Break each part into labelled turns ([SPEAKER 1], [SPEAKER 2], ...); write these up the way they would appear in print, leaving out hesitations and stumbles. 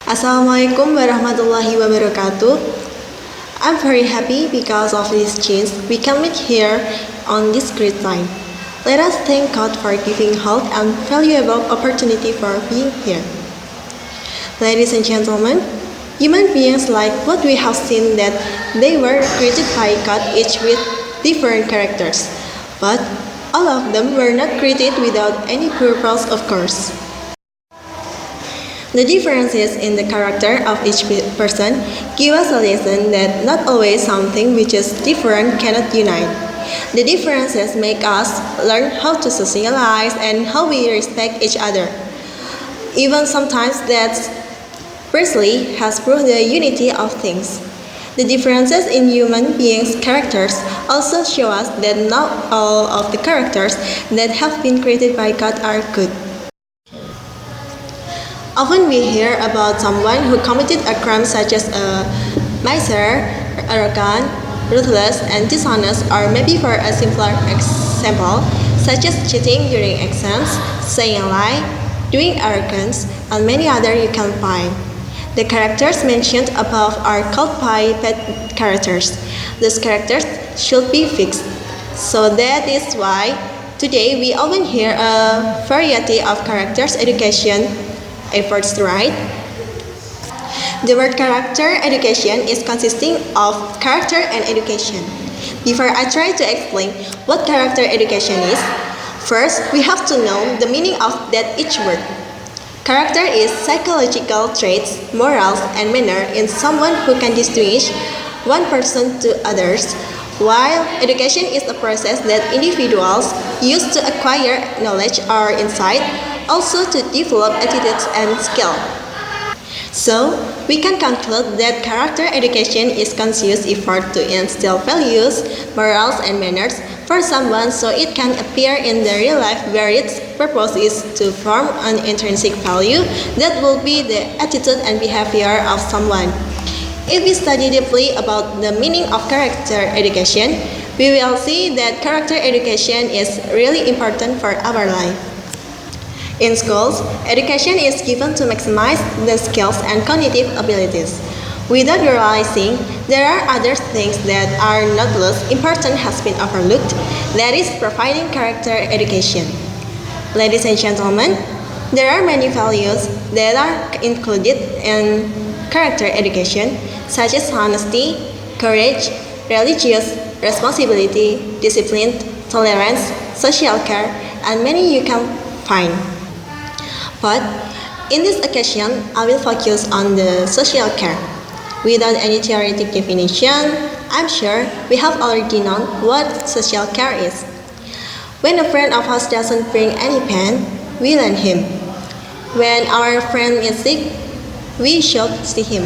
[SPEAKER 1] Assalamualaikum warahmatullahi wabarakatuh. I'm very happy because of this chance we can meet here on this great time. Let us thank God for giving health and valuable opportunity for being here. Ladies and gentlemen, human beings like what we have seen that they were created by God each with different characters. But all of them were not created without any purpose, of course. The differences in the character of each person give us a lesson that not always something which is different cannot unite. The differences make us learn how to socialize and how we respect each other. Even sometimes that firstly has proved the unity of things. The differences in human beings' characters also show us that not all of the characters that have been created by God are good. Often we hear about someone who committed a crime such as a miser, arrogant, ruthless, and dishonest, or maybe for a simpler example, such as cheating during exams, saying a lie, doing arrogance, and many other you can find. The characters mentioned above are called by bad characters. Those characters should be fixed. So that is why today we often hear a variety of characters education efforts, right? The word character education is consisting of character and education. Before I try to explain what character education is, first we have to know the meaning of that each word. Character is psychological traits, morals, and manner in someone who can distinguish one person to others, while education is a process that individuals use to acquire knowledge or insight, also to develop attitudes and skill. So, we can conclude that character education is conscious effort to instill values, morals, and manners for someone so it can appear in the real life where its purpose is to form an intrinsic value that will be the attitude and behavior of someone. If we study deeply about the meaning of character education, we will see that character education is really important for our life. In schools, education is given to maximize the skills and cognitive abilities. Without realizing, there are other things that are not less important has been overlooked, that is providing character education. Ladies and gentlemen, there are many values that are included in character education, such as honesty, courage, religious responsibility, discipline, tolerance, social care, and many you can find. But in this occasion, I will focus on the social care. Without any theoretic definition, I'm sure we have already known what social care is. When a friend of us doesn't bring any pen, we lend him. When our friend is sick, we should see him.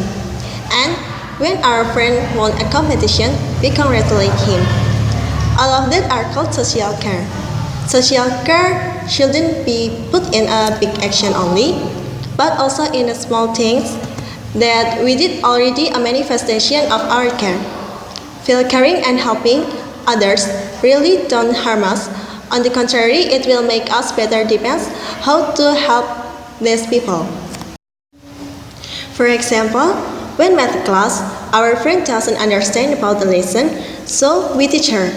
[SPEAKER 1] And when our friend won a competition, we congratulate him. All of that are called social care. Social care shouldn't be put in a big action only, but also in the small things that we did already a manifestation of our care. Feel caring and helping others really don't harm us. On the contrary, it will make us better depends how to help these people. For example, when math class, our friend doesn't understand about the lesson, so we teach her.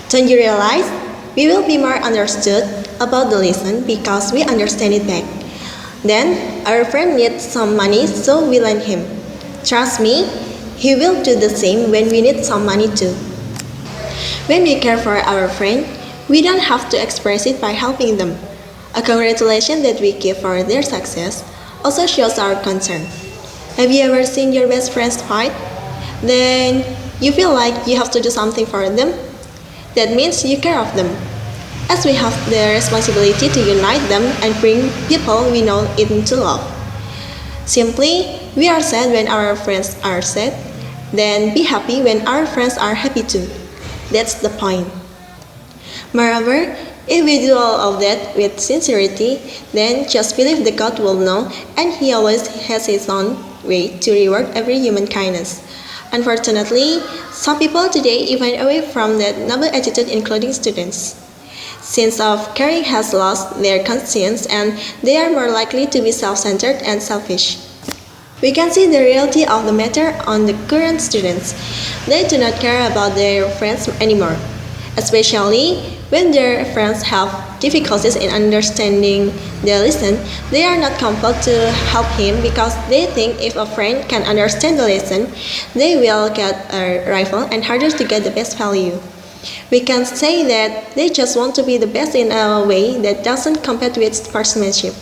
[SPEAKER 1] Don't you realize? We will be more understood about the lesson because we understand it back. Then, our friend needs some money, so we lend him. Trust me, he will do the same when we need some money too. When we care for our friend, we don't have to express it by helping them. A congratulation that we give for their success also shows our concern. Have you ever seen your best friends fight? Then you feel like you have to do something for them? That means you care of them. As we have the responsibility to unite them and bring people we know into love. Simply, we are sad when our friends are sad, then be happy when our friends are happy too. That's the point. Moreover, if we do all of that with sincerity, then just believe that God will know and He always has His own way to reward every human kindness. Unfortunately, some people today even away from that noble attitude, including students. Sense of caring has lost their conscience and they are more likely to be self-centered and selfish. We can see the reality of the matter on the current students. They do not care about their friends anymore, especially when their friends have difficulties in understanding their lesson. They are not compelled to help him because they think if a friend can understand the lesson, they will get a rifle and harder to get the best value. We can say that they just want to be the best in a way that doesn't compete with sportsmanship.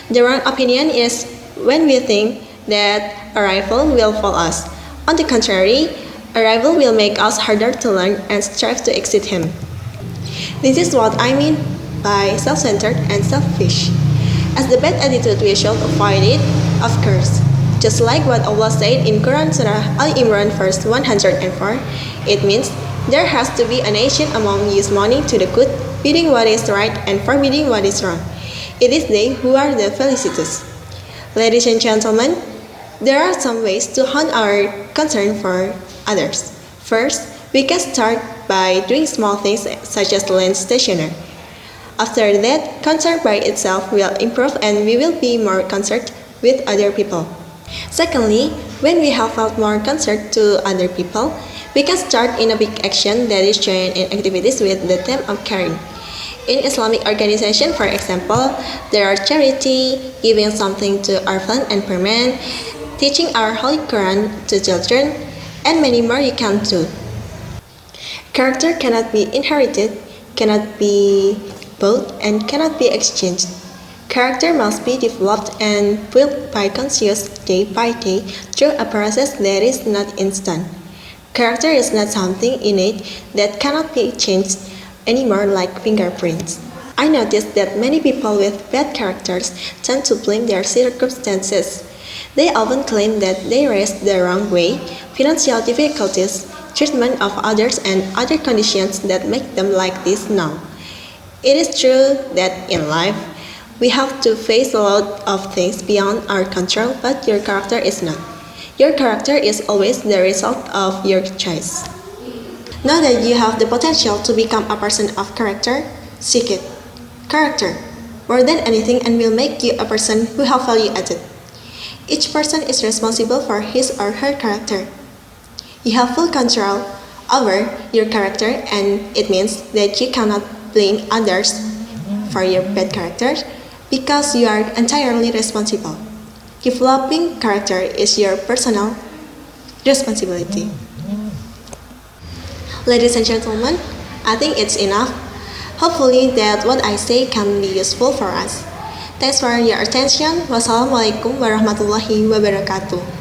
[SPEAKER 1] The wrong opinion is when we think that a rival will fool us. On the contrary, a rival will make us harder to learn and strive to exceed him. This is what I mean by self-centered and selfish. As the bad attitude we should avoid it, of course. Just like what Allah said in Quran Surah Al-Imran verse 104, it means there has to be a nation among you mourning to the good, bidding what is right and forbidding what is wrong. It is they who are the felicitous. Ladies and gentlemen, there are some ways to hone our concern for others. First, we can start by doing small things such as land stationer. After that, concern by itself will improve and we will be more concerned with other people. Secondly, when we have felt more concerned to other people, we can start in a big action that is joined in activities with the theme of caring. In Islamic organization, for example, there are charity, giving something to orphan and poor men, teaching our Holy Quran to children, and many more you can do. Character cannot be inherited, cannot be bought, and cannot be exchanged. Character must be developed and built by conscious day by day through a process that is not instant. Character is not something innate that cannot be changed anymore like fingerprints. I noticed that many people with bad characters tend to blame their circumstances. They often claim that they raised the wrong way, financial difficulties, treatment of others, and other conditions that make them like this now. It is true that in life, we have to face a lot of things beyond our control, but your character is not. Your character is always the result of your choice. Know that you have the potential to become a person of character. Seek it. Character, more than anything, and will make you a person who have value added. Each person is responsible for his or her character. You have full control over your character, and it means that you cannot blame others for your bad character because you are entirely responsible. Developing character is your personal responsibility. Ladies and gentlemen, I think it's enough. Hopefully that what I say can be useful for us. Thanks for your attention. Wassalamualaikum warahmatullahi wabarakatuh.